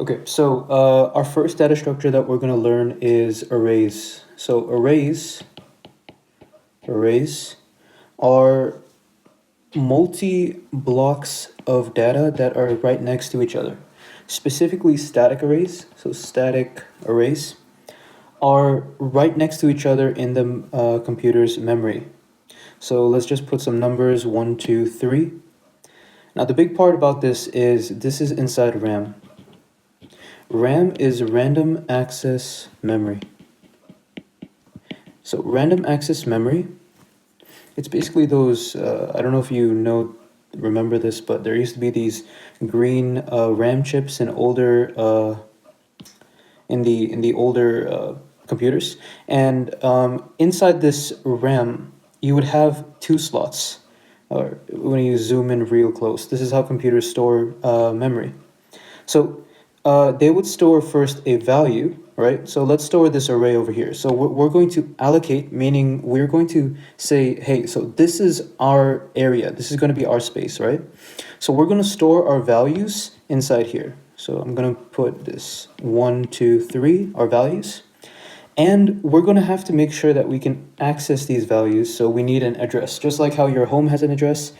Okay, so our first data structure that we're going to learn is arrays. So arrays are multi-blocks of data that are right next to each other. Specifically static arrays, so static arrays are right next to each other in the computer's memory. So let's just put some numbers, 1, 2, 3. Now the big part about this is inside RAM. RAM is random access memory. So random access memory, it's basically those, I don't know if you remember this, but there used to be these green RAM chips in older, in the older computers. And inside this RAM, you would have two slots, or when you zoom in real close. This is how computers store memory. So they would store first a value, right? So let's store this array over here. So we're going to allocate, meaning we're going to say, hey, so this is our area. This is going to be our space, right? So we're going to store our values inside here. So I'm going to put this 1, 2, 3, our values. And we're going to have to make sure that we can access these values. So we need an address. Just like how your home has an address,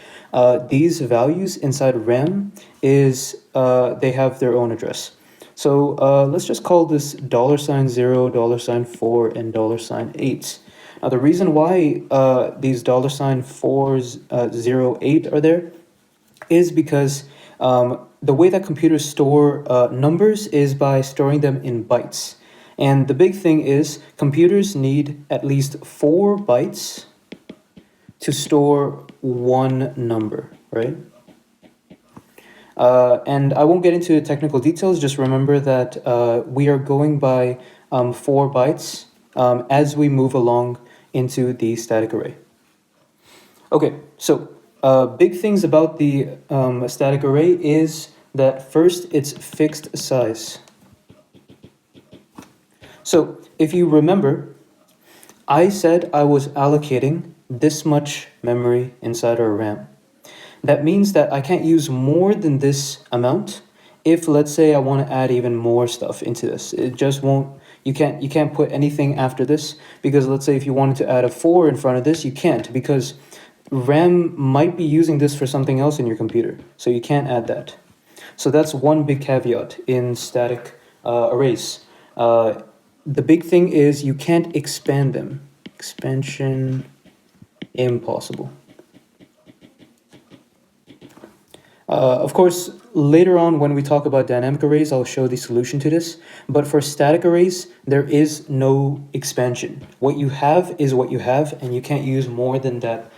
these values inside RAM they have their own address. So let's just call this $0, $4, and $8. Now the reason why these $4s, 0, 8 are there is because the way that computers store numbers is by storing them in bytes. And the big thing is computers need at least 4 bytes to store one number, right? And I won't get into the technical details, just remember that we are going by 4 bytes as we move along into the static array. Okay, so big things about the static array is that first, it's fixed size. So if you remember, I said I was allocating this much memory inside our RAM. That means that I can't use more than this amount if, let's say, I want to add even more stuff into this. It just won't, you can't put anything after this, because let's say if you wanted to add a 4 in front of this, you can't, because RAM might be using this for something else in your computer, so you can't add that. So that's one big caveat in static arrays. The big thing is you can't expand them. Expansion, impossible. Of course, later on when we talk about dynamic arrays, I'll show the solution to this. But for static arrays, there is no expansion. What you have is what you have, and you can't use more than that.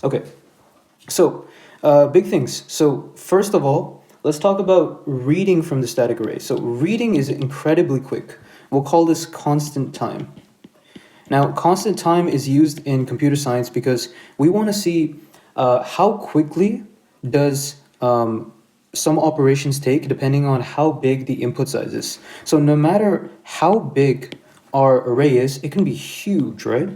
Okay, so big things. So first of all, let's talk about reading from the static array. So reading is incredibly quick. We'll call this constant time. Now, constant time is used in computer science because we want to see how quickly does some operations take depending on how big the input size is. So no matter how big our array is, it can be huge, right?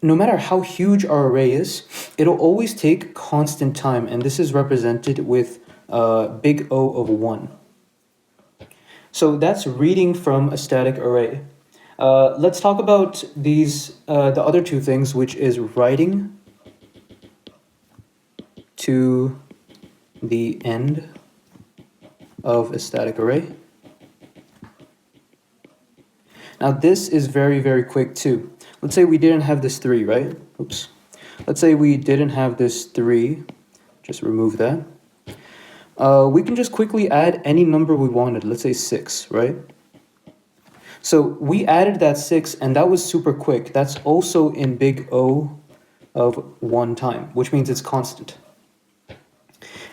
No matter how huge our array is, it'll always take constant time, and this is represented with big O of 1. So that's reading from a static array. Let's talk about these the other two things, which is writing to the end of a static array. Now this is very, very quick too. Let's say we didn't have this 3, right? Oops. Let's say we didn't have this 3. Just remove that. We can just quickly add any number we wanted. Let's say 6, right? So we added that 6, and that was super quick. That's also in big O of 1 time, which means it's constant.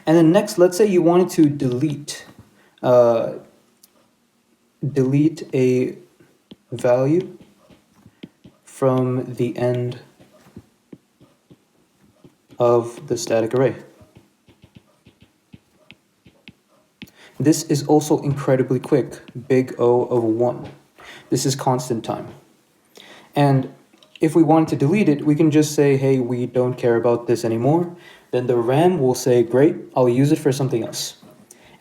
And then next, let's say you wanted to delete a value from the end of the static array. This is also incredibly quick, big O of 1. This is constant time. And if we wanted to delete it, we can just say, hey, we don't care about this anymore. Then the RAM will say, great, I'll use it for something else.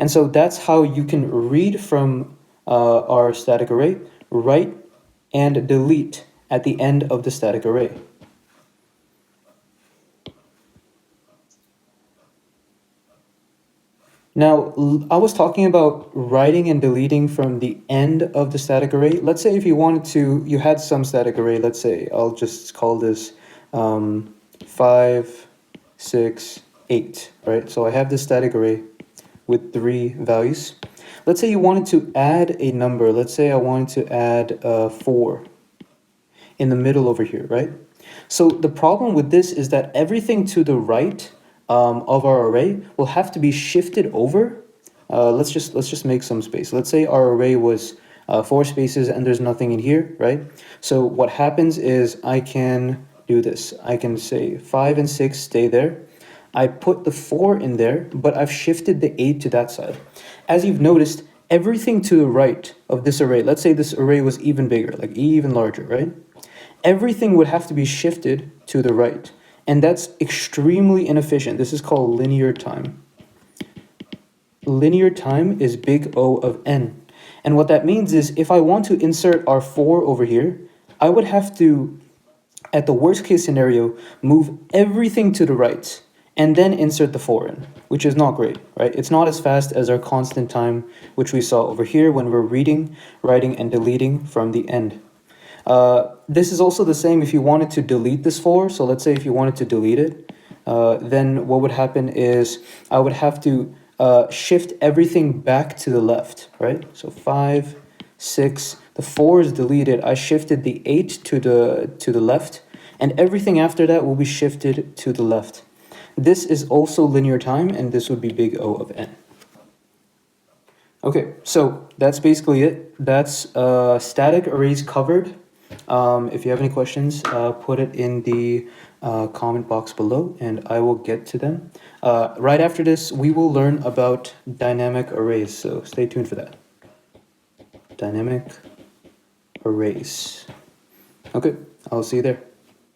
And so that's how you can read from our static array, write and delete at the end of the static array. Now, I was talking about writing and deleting from the end of the static array. Let's say if you wanted to, you had some static array, let's say, I'll just call this 5, 6, 8, right? So I have this static array with 3 values. Let's say you wanted to add a number. Let's say I wanted to add 4 in the middle over here, right? So the problem with this is that everything to the right of our array will have to be shifted over. Let's just make some space. Let's say our array was 4 spaces and there's nothing in here, right? So what happens is I can do this. I can say 5 and 6 stay there. I put the 4 in there, but I've shifted the 8 to that side. As you've noticed, everything to the right of this array, let's say this array was even bigger, like even larger, right? Everything would have to be shifted to the right. And that's extremely inefficient. This is called linear time. Linear time is big O of n. And what that means is if I want to insert our 4 over here, I would have to, at the worst case scenario, move everything to the right and then insert the 4 in, which is not great, right? It's not as fast as our constant time, which we saw over here when we're reading, writing, and deleting from the end. This is also the same if you wanted to delete this 4. So let's say if you wanted to delete it, then what would happen is I would have to shift everything back to the left, right? So 5, 6, the 4 is deleted. I shifted the 8 to the left, and everything after that will be shifted to the left. This is also linear time, and this would be big O of n. Okay, so that's basically it. That's static arrays covered. If you have any questions, put it in the comment box below and I will get to them. Right after this, we will learn about dynamic arrays, so stay tuned for that. Dynamic arrays. Okay, I'll see you there.